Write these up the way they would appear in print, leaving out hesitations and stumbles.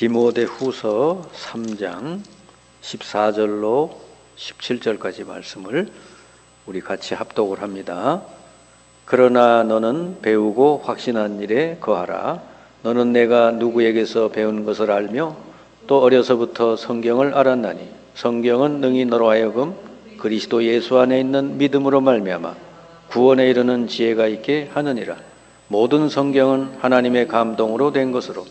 디모데후서 3장 14절로 17절까지 말씀을 우리 같이 합독을 합니다. 그러나 너는 배우고 확신한 일에 거하라. 너는 내가 누구에게서 배운 것을 알며 또 어려서부터 성경을 알았나니 성경은 능히 너로 하여금 그리스도 예수 안에 있는 믿음으로 말미암아 구원에 이르는 지혜가 있게 하느니라. 모든 성경은 하나님의 감동으로 된 것으로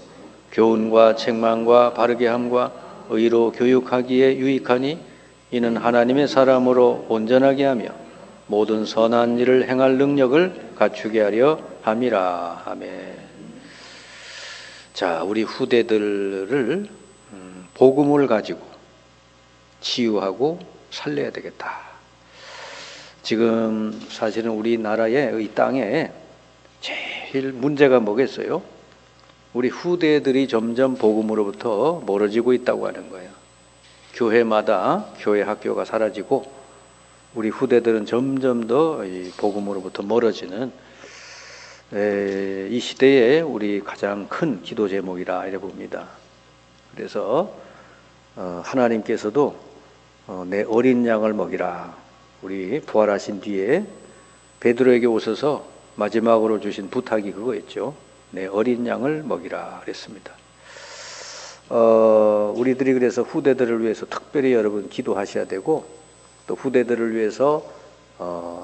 교훈과 책망과 바르게 함과 의로 교육하기에 유익하니 이는 하나님의 사람으로 온전하게 하며 모든 선한 일을 행할 능력을 갖추게 하려 함이라. 아멘. 자, 우리 후대들을 복음을 가지고 치유하고 살려야 되겠다. 지금 사실은 우리나라의 이 땅에 제일 문제가 뭐겠어요? 우리 후대들이 점점 복음으로부터 멀어지고 있다고 하는 거예요. 교회마다 교회 학교가 사라지고 우리 후대들은 점점 더 복음으로부터 멀어지는 이 시대에 우리 가장 큰 기도 제목이라 이래 봅니다. 그래서 하나님께서도 내 어린 양을 먹이라. 우리 부활하신 뒤에 베드로에게 오셔서 마지막으로 주신 부탁이 그거였죠. 내 어린 양을 먹이라 그랬습니다. 우리들이 그래서 후대들을 위해서 특별히 여러분 기도하셔야 되고 또 후대들을 위해서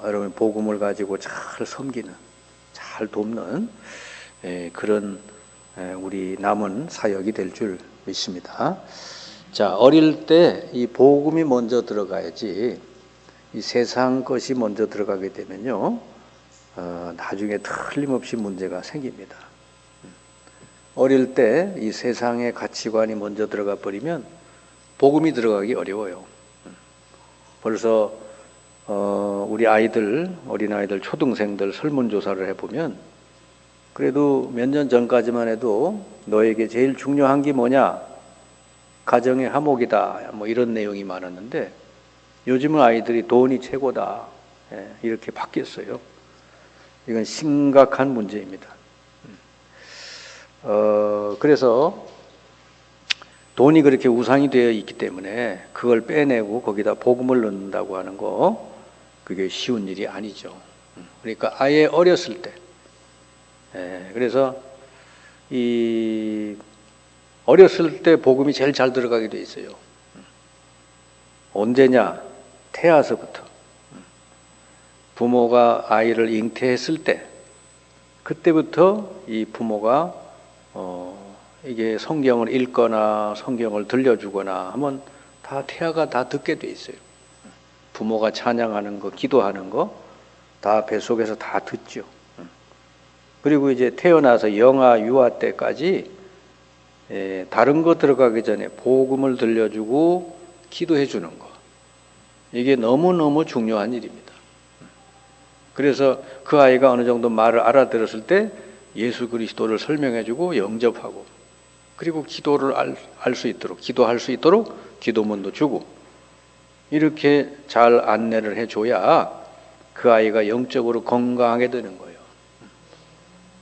여러분 복음을 가지고 잘 섬기는, 잘 돕는 그런 우리 남은 사역이 될 줄 믿습니다. 자, 어릴 때 이 복음이 먼저 들어가야지 이 세상 것이 먼저 들어가게 되면요 나중에 틀림없이 문제가 생깁니다. 어릴 때 이 세상의 가치관이 먼저 들어가 버리면 복음이 들어가기 어려워요. 벌써 우리 아이들, 어린아이들, 초등생들 설문조사를 해보면 그래도 몇 년 전까지만 해도 너에게 제일 중요한 게 뭐냐? 가정의 화목이다. 뭐 이런 내용이 많았는데 요즘은 아이들이 돈이 최고다. 이렇게 바뀌었어요. 이건 심각한 문제입니다. 그래서 돈이 그렇게 우상이 되어 있기 때문에 그걸 빼내고 거기다 복음을 넣는다고 하는 거 그게 쉬운 일이 아니죠. 그러니까 아예 어렸을 때 그래서 이 어렸을 때 복음이 제일 잘 들어가게 돼 있어요. 언제냐? 태아서부터 부모가 아이를 잉태했을 때 그때부터 이 부모가 이게 성경을 읽거나 성경을 들려주거나 하면 다 태아가 다 듣게 돼 있어요. 부모가 찬양하는 거, 기도하는 거 다 뱃속에서 다 듣죠. 그리고 이제 태어나서 영아, 유아 때까지 다른 거 들어가기 전에 복음을 들려주고 기도해 주는 거 이게 너무너무 중요한 일입니다. 그래서 그 아이가 어느 정도 말을 알아들었을 때 예수 그리스도를 설명해주고 영접하고 그리고 기도를 알 수 있도록 기도할 수 있도록 기도문도 주고 이렇게 잘 안내를 해줘야 그 아이가 영적으로 건강하게 되는 거예요.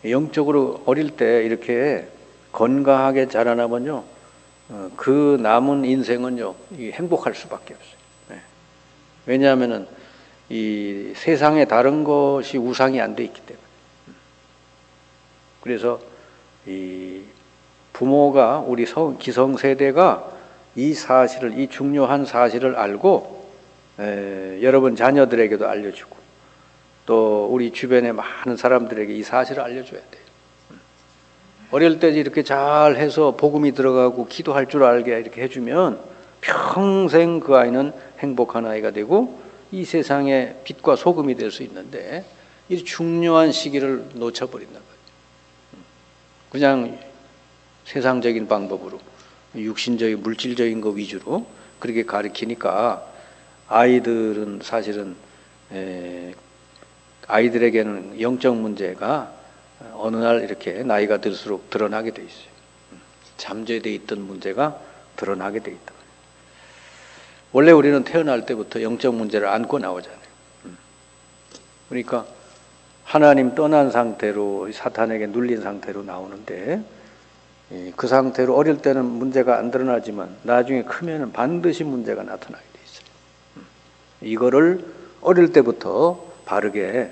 영적으로 어릴 때 이렇게 건강하게 자라나면요 그 남은 인생은요 행복할 수밖에 없어요. 왜냐하면은 이 세상에 다른 것이 우상이 안 돼 있기 때문에. 그래서 이 부모가 우리 기성세대가 이 사실을, 이 중요한 사실을 알고 여러분 자녀들에게도 알려주고 또 우리 주변의 많은 사람들에게 이 사실을 알려줘야 돼요. 어릴 때 이렇게 잘 해서 복음이 들어가고 기도할 줄 알게 이렇게 해주면 평생 그 아이는 행복한 아이가 되고 이 세상의 빛과 소금이 될 수 있는데 이 중요한 시기를 놓쳐버린다 거예요. 그냥 세상적인 방법으로 육신적인 물질적인 거 위주로 그렇게 가르치니까 아이들은 사실은 아이들에게는 영적 문제가 어느 날 이렇게 나이가 들수록 드러나게 돼 있어요. 잠재되어 있던 문제가 드러나게 돼 있다. 원래 우리는 태어날 때부터 영적 문제를 안고 나오잖아요. 그러니까 하나님 떠난 상태로 사탄에게 눌린 상태로 나오는데 그 상태로 어릴 때는 문제가 안 드러나지만 나중에 크면은 반드시 문제가 나타나게 돼 있어요. 이거를 어릴 때부터 바르게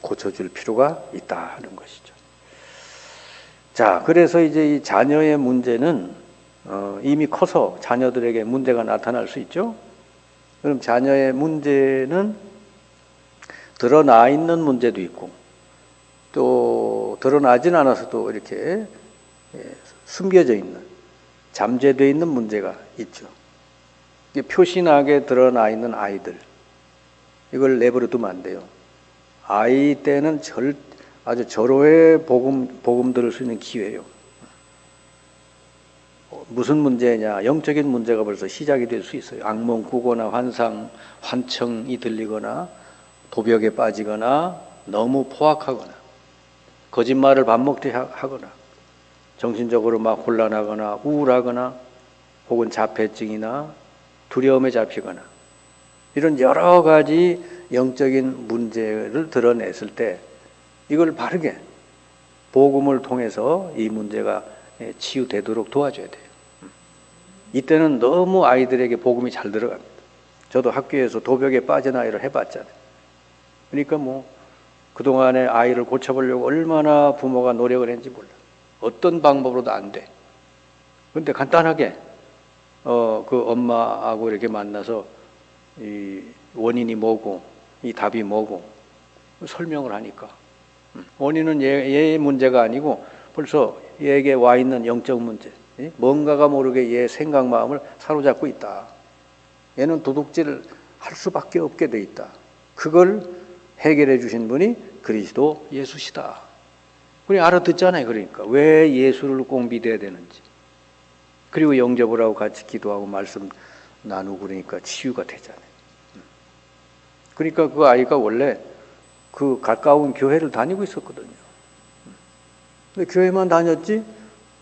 고쳐줄 필요가 있다 하는 것이죠. 자, 그래서 이제 이 자녀의 문제는 이미 커서 자녀들에게 문제가 나타날 수 있죠. 그럼 자녀의 문제는 드러나 있는 문제도 있고 또 드러나진 않아서도 이렇게 숨겨져 있는, 잠재되어 있는 문제가 있죠. 이게 표시나게 드러나 있는 아이들, 이걸 내버려 두면 안 돼요. 아이 때는 아주 절호의 복음 들을 수 있는 기회예요. 무슨 문제냐? 영적인 문제가 벌써 시작이 될 수 있어요. 악몽 꾸거나 환청이 들리거나 도벽에 빠지거나 너무 포악하거나 거짓말을 밥 먹듯이 하거나 정신적으로 막 혼란하거나 우울하거나 혹은 자폐증이나 두려움에 잡히거나 이런 여러 가지 영적인 문제를 드러냈을 때 이걸 바르게 복음을 통해서 이 문제가 치유되도록 도와줘야 돼요. 이때는 너무 아이들에게 복음이 잘 들어갑니다. 저도 학교에서 도벽에 빠진 아이를 해봤잖아요. 그러니까 뭐 그동안에 아이를 고쳐보려고 얼마나 부모가 노력을 했는지 몰라. 어떤 방법으로도 안 돼. 근데 간단하게 그 엄마하고 이렇게 만나서 이 원인이 뭐고 이 답이 뭐고 설명을 하니까 원인은 얘의 문제가 아니고 벌써 얘에게 와 있는 영적 문제, 뭔가가 모르게 얘의 생각 마음을 사로잡고 있다. 얘는 도둑질을 할 수밖에 없게 돼 있다. 그걸 해결해 주신 분이 그리스도 예수시다. 우리 알아듣잖아요. 그러니까 왜 예수를 꼭 믿어야 되는지. 그리고 영접을 하고 같이 기도하고 말씀 나누고 그러니까 치유가 되잖아요. 그러니까 그 아이가 원래 그 가까운 교회를 다니고 있었거든요. 근데 교회만 다녔지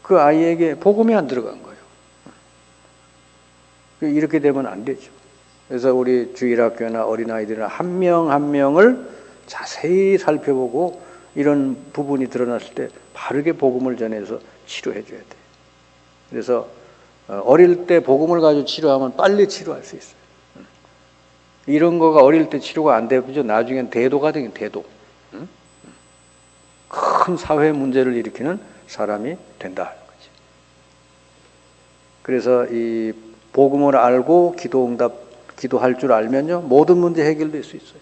그 아이에게 복음이 안 들어간 거예요. 이렇게 되면 안 되죠. 그래서 우리 주일학교나 어린아이들은 한 명 한 명을 자세히 살펴보고 이런 부분이 드러났을 때 바르게 복음을 전해서 치료해 줘야 돼요. 그래서 어릴 때 복음을 가지고 치료하면 빨리 치료할 수 있어요. 이런 거가 어릴 때 치료가 안 되죠. 나중엔 대도가 되긴 대도. 큰 사회 문제를 일으키는 사람이 된다 하는 거지. 그래서 이 복음을 알고 기도할 줄 알면요 모든 문제 해결될 수 있어요.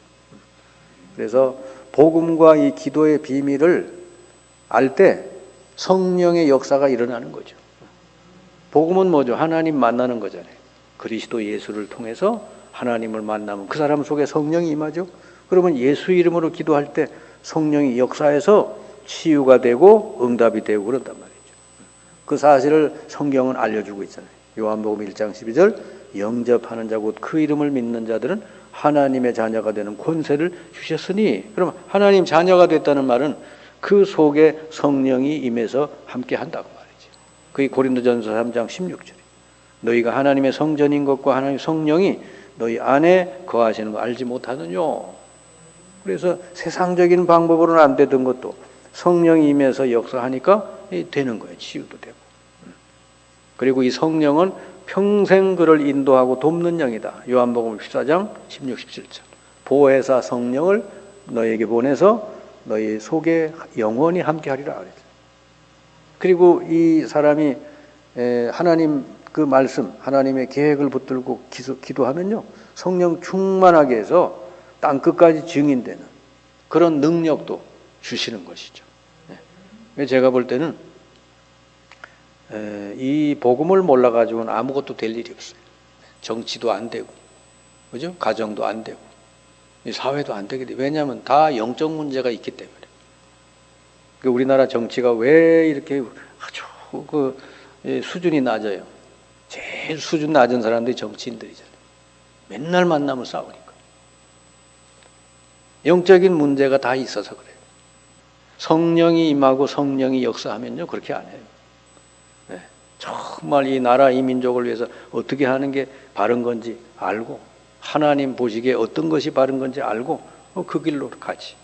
그래서 복음과 이 기도의 비밀을 알 때 성령의 역사가 일어나는 거죠. 복음은 뭐죠? 하나님 만나는 거잖아요. 그리스도 예수를 통해서 하나님을 만나면 그 사람 속에 성령이 임하죠. 그러면 예수 이름으로 기도할 때 성령이 역사해서 치유가 되고 응답이 되고 그런단 말이죠. 그 사실을 성경은 알려주고 있잖아요. 요한복음 1장 12절 영접하는 자 곧 그 이름을 믿는 자들은 하나님의 자녀가 되는 권세를 주셨으니, 그럼 하나님 자녀가 됐다는 말은 그 속에 성령이 임해서 함께 한다고 말이죠. 그게 고린도전서 3장 16절에 너희가 하나님의 성전인 것과 하나님의 성령이 너희 안에 거하시는 거 알지 못하느냐. 그래서 세상적인 방법으로는 안 되던 것도 성령이 임해서 역사하니까 되는 거예요. 치유도 되고. 그리고 이 성령은 평생 그를 인도하고 돕는 영이다. 요한복음 14장 16, 17절. 보혜사 성령을 너에게 보내서 너희 속에 영원히 함께하리라. 그리고 이 사람이 하나님 그 말씀, 하나님의 계획을 붙들고 기도하면요 성령 충만하게 해서 땅끝까지 증인되는 그런 능력도 주시는 것이죠. 제가 볼 때는 이 복음을 몰라가지고는 아무것도 될 일이 없어요. 정치도 안 되고, 그죠? 가정도 안 되고, 사회도 안 되게 돼. 왜냐하면 다 영적 문제가 있기 때문에. 우리나라 정치가 왜 이렇게 아주 수준이 낮아요? 제일 수준 낮은 사람들이 정치인들이잖아요. 맨날 만나면 싸우니까. 영적인 문제가 다 있어서 그래요. 성령이 임하고 성령이 역사하면요 그렇게 안 해요. 정말 이 나라 이 민족을 위해서 어떻게 하는 게 바른 건지 알고 하나님 보시기에 어떤 것이 바른 건지 알고 그 길로 가지.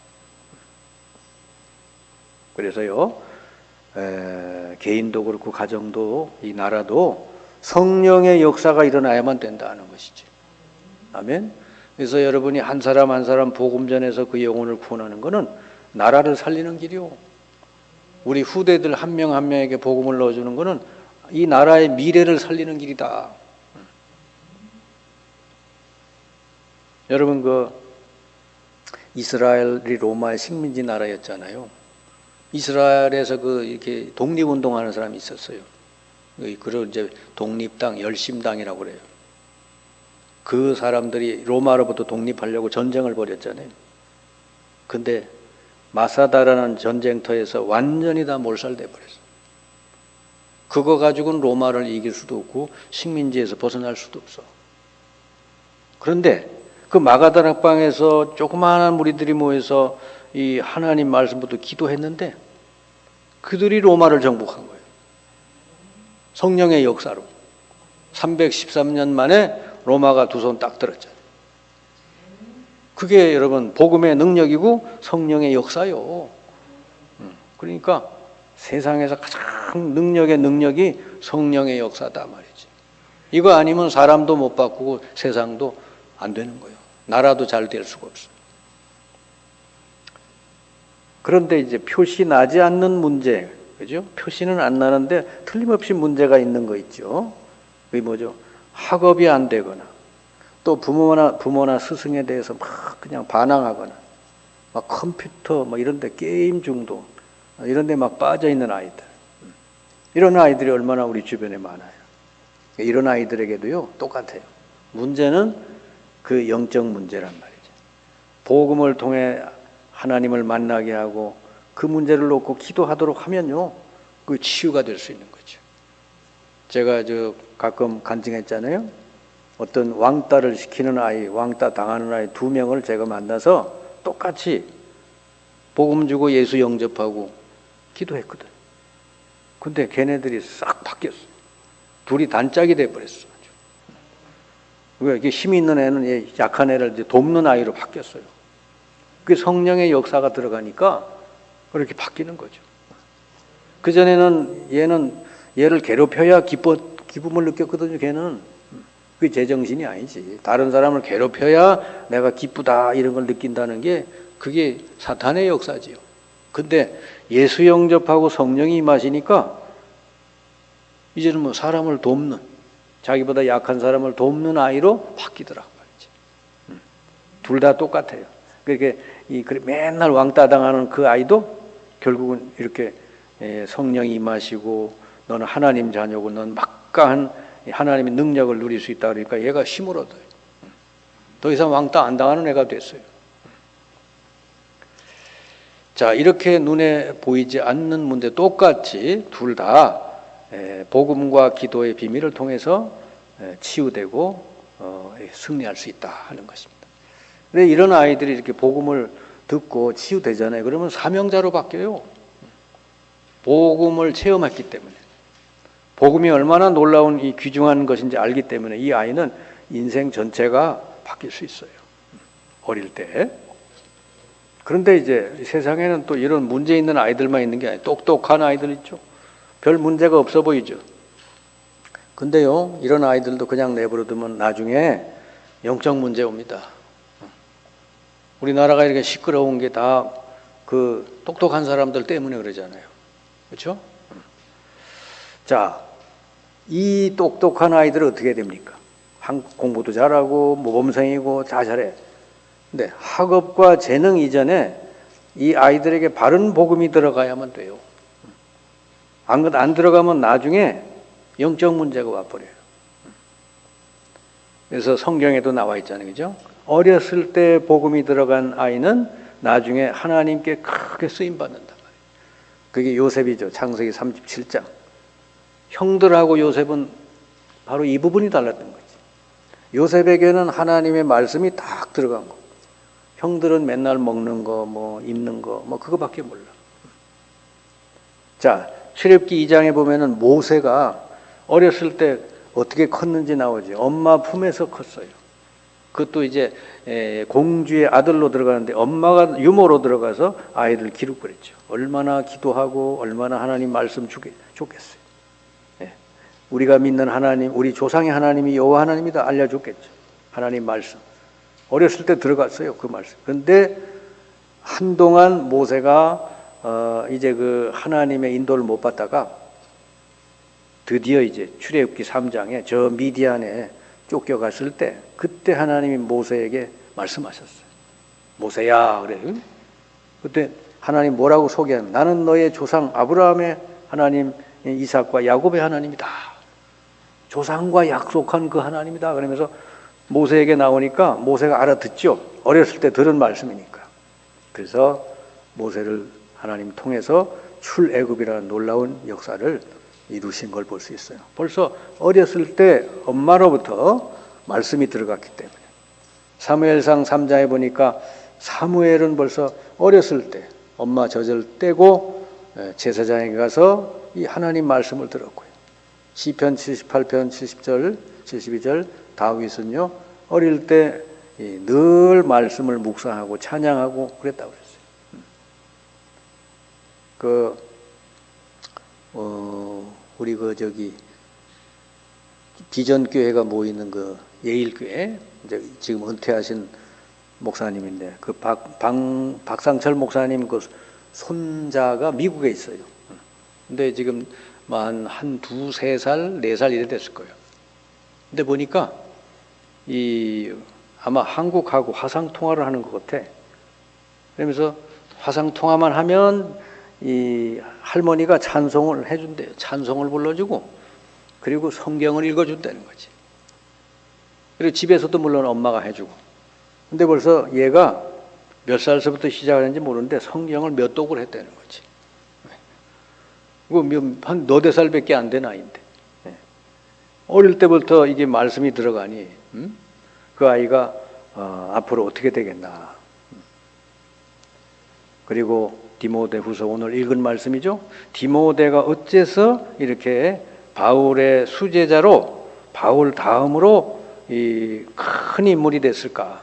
그래서요 개인도 그렇고 가정도 이 나라도 성령의 역사가 일어나야만 된다는 것이지. 아멘. 그래서 여러분이 한 사람 한 사람 복음 전해서 그 영혼을 구원하는 것은 나라를 살리는 길이요. 우리 후대들 한 명 한 명에게 복음을 넣어주는 것은 이 나라의 미래를 살리는 길이다. 여러분 그 이스라엘이 로마의 식민지 나라였잖아요. 이스라엘에서 그 이렇게 독립운동하는 사람이 있었어요. 그걸 이제 독립당, 열심당이라고 그래요. 그 사람들이 로마로부터 독립하려고 전쟁을 벌였잖아요. 근데 마사다라는 전쟁터에서 완전히 다 몰살돼 버렸어. 그거 가지고는 로마를 이길 수도 없고 식민지에서 벗어날 수도 없어. 그런데 그 마가다락방에서 조그마한 무리들이 모여서 이 하나님 말씀부터 기도했는데 그들이 로마를 정복한 거예요. 성령의 역사로. 313년 만에 로마가 두 손 딱 들었잖아요. 그게 여러분 복음의 능력이고 성령의 역사요. 그러니까 세상에서 가장 능력이 성령의 역사다 말이지. 이거 아니면 사람도 못 바꾸고 세상도 안 되는 거예요. 나라도 잘 될 수가 없어요. 그런데 이제 표시 나지 않는 문제, 그죠? 표시는 안 나는데 틀림없이 문제가 있는 거 있죠. 그게 뭐죠? 학업이 안 되거나 또 부모나 스승에 대해서 막 그냥 반항하거나 막 컴퓨터 막 이런 데 게임 중독 이런 데 막 빠져 있는 아이들. 이런 아이들이 얼마나 우리 주변에 많아요. 이런 아이들에게도요, 똑같아요. 문제는 그 영적 문제란 말이죠. 복음을 통해 하나님을 만나게 하고 그 문제를 놓고 기도하도록 하면요, 그 치유가 될 수 있는 거죠. 제가 가끔 간증했잖아요. 어떤 왕따를 시키는 아이, 왕따 당하는 아이 2명을 제가 만나서 똑같이 복음 주고 예수 영접하고 기도했거든. 근데 걔네들이 싹 바뀌었어. 둘이 단짝이 돼버렸어. 왜 이게 힘이 있는 애는 약한 애를 이제 돕는 아이로 바뀌었어요. 그게 성령의 역사가 들어가니까 그렇게 바뀌는 거죠. 그 전에는 얘를 괴롭혀야 기쁨을 느꼈거든요. 걔는 그게 제정신이 아니지. 다른 사람을 괴롭혀야 내가 기쁘다 이런 걸 느낀다는 게 그게 사탄의 역사지요. 근데 예수 영접하고 성령이 임하시니까 이제는 뭐 사람을 돕는, 자기보다 약한 사람을 돕는 아이로 바뀌더라고 말이지. 둘 다 똑같아요. 그렇게 맨날 왕따 당하는 그 아이도 결국은 이렇게 성령이 임하시고 너는 하나님 자녀고 넌 막강한 하나님의 능력을 누릴 수 있다 그러니까 얘가 힘을 얻어요. 더 이상 왕따 안 당하는 애가 됐어요. 자, 이렇게 눈에 보이지 않는 문제 똑같이 둘 다 복음과 기도의 비밀을 통해서 치유되고 승리할 수 있다 하는 것입니다. 근데 이런 아이들이 이렇게 복음을 듣고 치유되잖아요. 그러면 사명자로 바뀌어요. 복음을 체험했기 때문에. 복음이 얼마나 놀라운 이 귀중한 것인지 알기 때문에 이 아이는 인생 전체가 바뀔 수 있어요. 어릴 때. 그런데 이제 세상에는 또 이런 문제 있는 아이들만 있는 게 아니에요. 똑똑한 아이들 있죠. 별 문제가 없어 보이죠. 근데요, 이런 아이들도 그냥 내버려두면 나중에 영적 문제 옵니다. 우리나라가 이렇게 시끄러운 게 다 그 똑똑한 사람들 때문에 그러잖아요. 그렇죠? 자, 이 똑똑한 아이들은 어떻게 됩니까? 공부도 잘하고 모범생이고 다 잘해. 근데 학업과 재능 이전에 이 아이들에게 바른 복음이 들어가야만 돼요. 안 들어가면 나중에 영적 문제가 와버려요. 그래서 성경에도 나와 있잖아요. 그죠? 어렸을 때 복음이 들어간 아이는 나중에 하나님께 크게 쓰임받는단 말이에요. 그게 요셉이죠. 창세기 37장. 형들하고 요셉은 바로 이 부분이 달랐던 거지. 요셉에게는 하나님의 말씀이 딱 들어간 거. 형들은 맨날 먹는 거, 뭐 입는 거, 뭐 그거밖에 몰라. 자, 출애굽기 2장에 보면은 모세가 어렸을 때 어떻게 컸는지 나오지. 엄마 품에서 컸어요. 그것도 이제 공주의 아들로 들어가는데 엄마가 유모로 들어가서 아이를 기르고 그랬죠. 얼마나 기도하고 얼마나 하나님 말씀 줬겠어요. 예. 우리가 믿는 하나님, 우리 조상의 하나님이 여호와 하나님이다 알려줬겠죠. 하나님 말씀. 어렸을 때 들어갔어요, 그 말씀. 그런데 한동안 모세가 이제 그 하나님의 인도를 못 받다가 드디어 이제 출애굽기 3장에 저 미디안에 쫓겨갔을 때 그때 하나님이 모세에게 말씀하셨어요. 모세야 그래. 그때 하나님 뭐라고 소개하면 나는 너의 조상 아브라함의 하나님 이삭과 야곱의 하나님이다. 조상과 약속한 그 하나님이다. 그러면서 모세에게 나오니까 모세가 알아듣죠. 어렸을 때 들은 말씀이니까. 그래서 모세를 하나님 통해서 출애굽이라는 놀라운 역사를 이루신 걸 볼 수 있어요. 벌써 어렸을 때 엄마로부터 말씀이 들어갔기 때문에. 사무엘상 3장에 보니까 사무엘은 벌써 어렸을 때 엄마 젖을 떼고 제사장에게 가서 이 하나님 말씀을 들었고요. 시편 78편 70절 72절 다윗은요 어릴 때 늘 말씀을 묵상하고 찬양하고 그랬다고 그랬어요. 우리 비전교회가 모이는 그 예일교회 이제 지금 은퇴하신 목사님인데 그 박상철 목사님 그 손자가 미국에 있어요. 근데 지금 한 두세 살, 4살 이래 됐을 거예요. 근데 보니까 아마 한국하고 화상 통화를 하는 것 같아. 그러면서 화상 통화만 하면 이 할머니가 찬송을 해준대요. 찬송을 불러주고 그리고 성경을 읽어준다는 거지. 그리고 집에서도 물론 엄마가 해주고. 근데 벌써 얘가 몇 살서부터 시작하는지 모르는데 성경을 몇 독을 했다는 거지. 한 너댓 살밖에 안 된 아이인데. 어릴 때부터 이게 말씀이 들어가니 그 아이가 앞으로 어떻게 되겠나. 그리고 디모데후서 오늘 읽은 말씀이죠. 디모데가 어째서 이렇게 바울의 수제자로 바울 다음으로 이 큰 인물이 됐을까?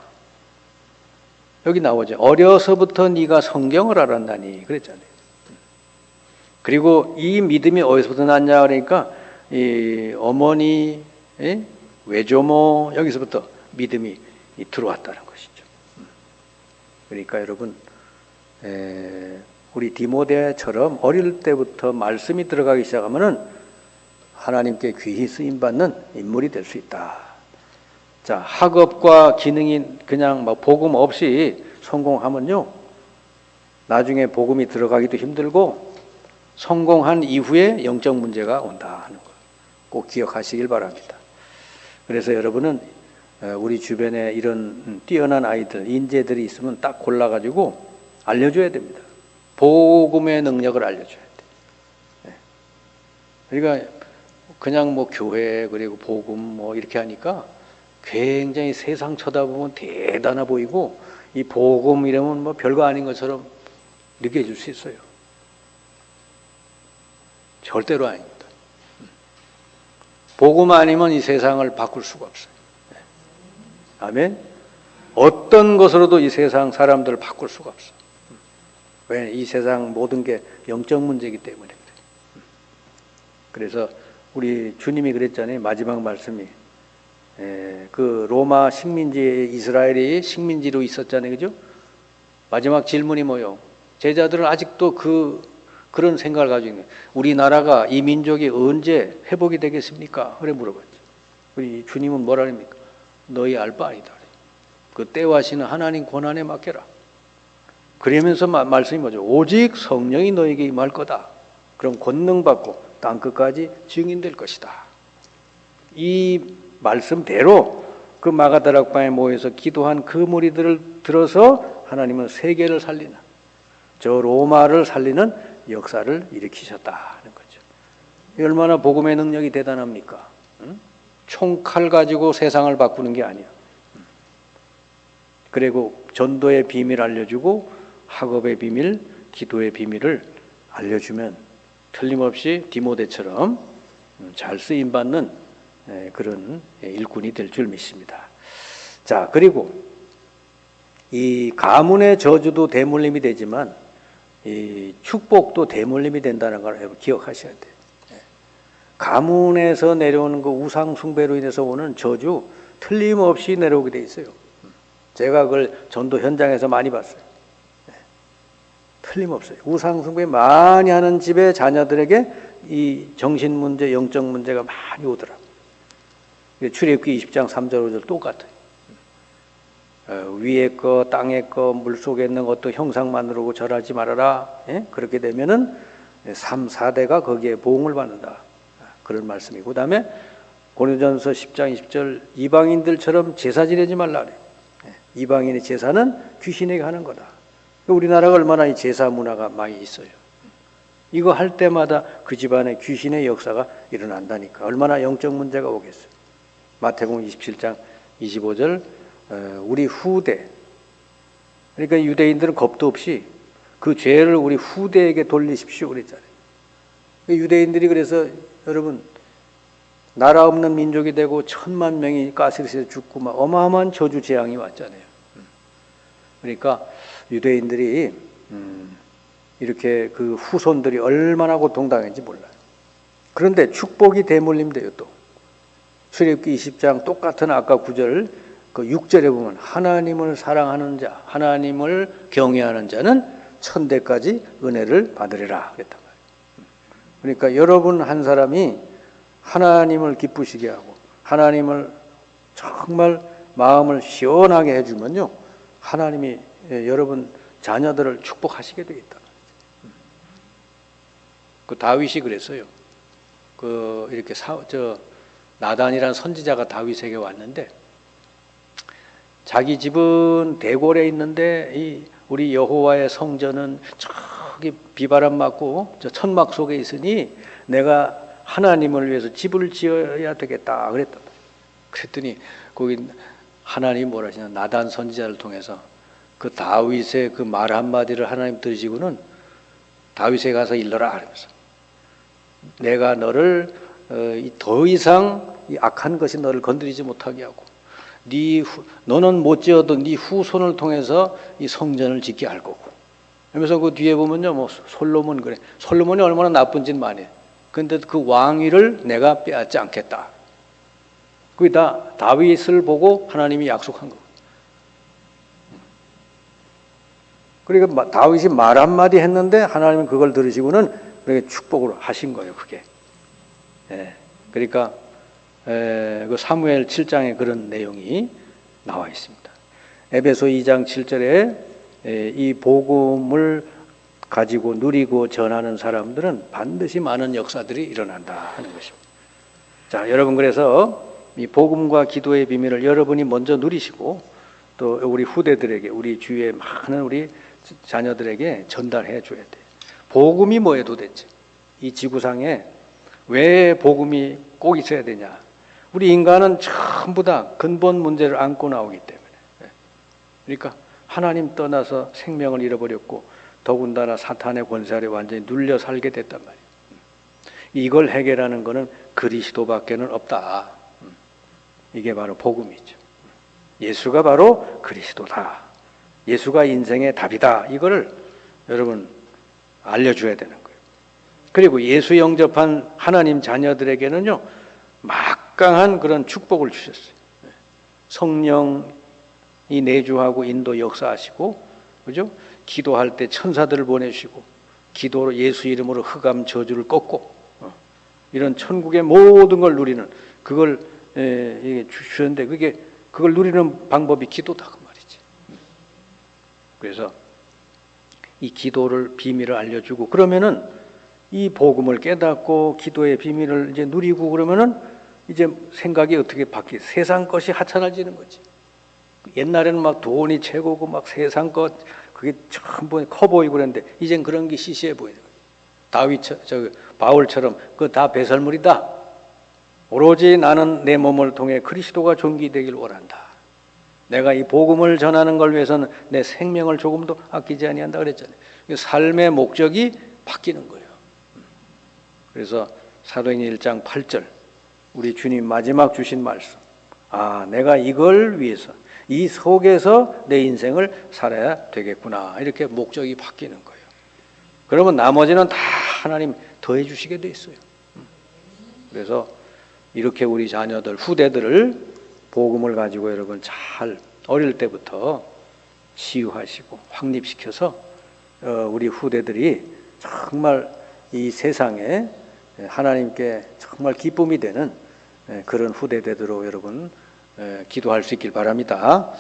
여기 나오죠. 어려서부터 네가 성경을 알았나니 그랬잖아요. 그리고 이 믿음이 어디서부터 났냐 그러니까 이 어머니, 외조모 여기서부터 믿음이 들어왔다는 것이죠. 그러니까 여러분 우리 디모데처럼 어릴 때부터 말씀이 들어가기 시작하면은 하나님께 귀히 쓰임받는 인물이 될 수 있다. 자, 학업과 기능이 그냥 복음 없이 성공하면요 나중에 복음이 들어가기도 힘들고 성공한 이후에 영적 문제가 온다 하는 거 꼭 기억하시길 바랍니다. 그래서 여러분은 우리 주변에 이런 뛰어난 아이들, 인재들이 있으면 딱 골라가지고 알려줘야 됩니다. 복음의 능력을 알려줘야 돼. 그러니까 그냥 교회 그리고 복음 이렇게 하니까 굉장히 세상 쳐다보면 대단해 보이고 이 복음 이러면 별거 아닌 것처럼 느껴질 수 있어요. 절대로 아닙니다. 복음 아니면 이 세상을 바꿀 수가 없어요. 아멘. 어떤 것으로도 이 세상 사람들을 바꿀 수가 없어. 왜? 이 세상 모든 게 영적 문제이기 때문에 그래. 그래서 우리 주님이 그랬잖아요. 마지막 말씀이 그 로마 식민지 이스라엘이 식민지로 있었잖아요. 그죠? 마지막 질문이 뭐요? 제자들은 아직도 그런 생각을 가지고 있는 거예요. 우리나라가 이 민족이 언제 회복이 되겠습니까? 그래 물어봤죠. 우리 주님은 뭐라 합니까? 너희 알 바 아니다. 그 때와 시는 하나님 권한에 맡겨라. 그러면서 말씀이 뭐죠? 오직 성령이 너에게 임할 거다. 그럼 권능 받고 땅 끝까지 증인될 것이다. 이 말씀대로 그 마가다락방에 모여서 기도한 그 무리들을 들어서 하나님은 세계를 살리는 저 로마를 살리는 역사를 일으키셨다 하는 거죠. 얼마나 복음의 능력이 대단합니까? 총칼 가지고 세상을 바꾸는 게 아니야. 그리고 전도의 비밀 알려주고 학업의 비밀, 기도의 비밀을 알려주면 틀림없이 디모데처럼 잘 쓰임받는 그런 일꾼이 될 줄 믿습니다. 자, 그리고 이 가문의 저주도 대물림이 되지만 이 축복도 대물림이 된다는 걸 여러분 기억하셔야 돼요. 가문에서 내려오는 그 우상 숭배로 인해서 오는 저주 틀림없이 내려오게 돼 있어요. 제가 그걸 전도 현장에서 많이 봤어요. 틀림없어요. 우상 숭배 많이 하는 집의 자녀들에게 이 정신 문제, 영적 문제가 많이 오더라고요. 출애굽기 20장 3절 5절 똑같아요. 위에 거, 땅에 거, 물속에 있는 것도 형상만으로 절하지 말아라. 예? 그렇게 되면은 3, 4대가 거기에 보응을 받는다. 그런 말씀이고, 그 다음에 고린도전서 10장 20절 이방인들처럼 제사 지내지 말라 그래요. 이방인의 제사는 귀신에게 하는 거다. 우리나라가 얼마나 이 제사 문화가 많이 있어요. 이거 할 때마다 그 집안에 귀신의 역사가 일어난다니까. 얼마나 영적 문제가 오겠어요. 마태복음 27장 25절 우리 후대, 그러니까 유대인들은 겁도 없이 그 죄를 우리 후대에게 돌리십시오 그랬잖아요. 유대인들이 그래서 여러분 나라 없는 민족이 되고 1000만 명이 가스에서 죽고 막 어마어마한 저주 재앙이 왔잖아요. 그러니까 유대인들이 이렇게 그 후손들이 얼마나 고통당했는지 몰라요. 그런데 축복이 대물림돼요. 또 출애굽기 20장 똑같은 아까 9절 그 6절에 보면 하나님을 사랑하는 자, 하나님을 경외하는 자는 천대까지 은혜를 받으리라 그랬단 말이에요. 그러니까 여러분 한 사람이 하나님을 기쁘시게 하고 하나님을 정말 마음을 시원하게 해주면요, 하나님이 여러분 자녀들을 축복하시게 되겠다. 그 다윗이 그랬어요. 그 이렇게 나단이라는 선지자가 다윗에게 왔는데 자기 집은 대궐에 있는데 이 우리 여호와의 성전은 저기 비바람 맞고 저 천막 속에 있으니 내가 하나님을 위해서 집을 지어야 되겠다 그랬다. 그랬더니 거기 하나님이 뭐라 하시냐, 나단 선지자를 통해서 그 다윗의 그 말 한마디를 하나님 들으시고는 다윗에 가서 일러라 하면서 내가 너를 더 이상 이 악한 것이 너를 건드리지 못하게 하고 너는 못 지어도 네 후손을 통해서 이 성전을 짓게 할 거고. 그러면서 그 뒤에 보면요, 뭐 솔로몬 그래. 솔로몬이 얼마나 나쁜 짓 많이 해. 근데 그 왕위를 내가 빼앗지 않겠다. 그게 다 다윗을 보고 하나님이 약속한 거예요. 그러니까 다윗이 말 한마디 했는데 하나님은 그걸 들으시고는 그렇게 축복을 하신 거예요. 그게. 예. 그러니까 그 사무엘 7장에 그런 내용이 나와 있습니다. 에베소 2장 7절에 이 복음을 가지고 누리고 전하는 사람들은 반드시 많은 역사들이 일어난다 하는 것입니다. 자, 여러분, 그래서 이 복음과 기도의 비밀을 여러분이 먼저 누리시고 또 우리 후대들에게, 우리 주위에 많은 우리 자녀들에게 전달해 줘야 돼요. 복음이 뭐예요 도대체? 이 지구상에 왜 복음이 꼭 있어야 되냐? 우리 인간은 전부 다 근본 문제를 안고 나오기 때문에. 그러니까 하나님 떠나서 생명을 잃어버렸고 더군다나 사탄의 권세 아래 완전히 눌려 살게 됐단 말이에요. 이걸 해결하는 것은 그리스도밖에는 없다. 이게 바로 복음이죠. 예수가 바로 그리스도다. 예수가 인생의 답이다. 이거를 여러분 알려줘야 되는 거예요. 그리고 예수 영접한 하나님 자녀들에게는요, 막강한 그런 축복을 주셨어요. 성령이 내주하고 인도 역사하시고, 그죠? 기도할 때 천사들을 보내시고, 기도로 예수 이름으로 흑암 저주를 꺾고, 이런 천국의 모든 걸 누리는 그걸 주셨는데 그걸 누리는 방법이 기도다 그 말이지. 그래서 이 기도를 비밀을 알려주고 그러면은 이 복음을 깨닫고 기도의 비밀을 이제 누리고 그러면은 이제 생각이 어떻게 바뀌어? 세상 것이 하찮아지는 거지. 옛날에는 막 돈이 최고고 막 세상 것 그게 전부 커 보이고 그랬는데 이젠 그런 게 시시해 보이는 거예요. 바울처럼 그거 다 배설물이다. 오로지 나는 내 몸을 통해 그리스도가 존귀되길 원한다. 내가 이 복음을 전하는 걸 위해서는 내 생명을 조금도 아끼지 아니한다 그랬잖아요. 삶의 목적이 바뀌는 거예요. 그래서 사도행전 1장 8절 우리 주님 마지막 주신 말씀 아, 내가 이걸 위해서, 이 속에서 내 인생을 살아야 되겠구나. 이렇게 목적이 바뀌는 거예요. 그러면 나머지는 다 하나님 더해 주시게 돼 있어요. 그래서 이렇게 우리 자녀들, 후대들을 복음을 가지고 여러분 잘 어릴 때부터 치유하시고 확립시켜서 우리 후대들이 정말 이 세상에 하나님께 정말 기쁨이 되는 그런 후대들로 여러분 기도할 수 있길 바랍니다.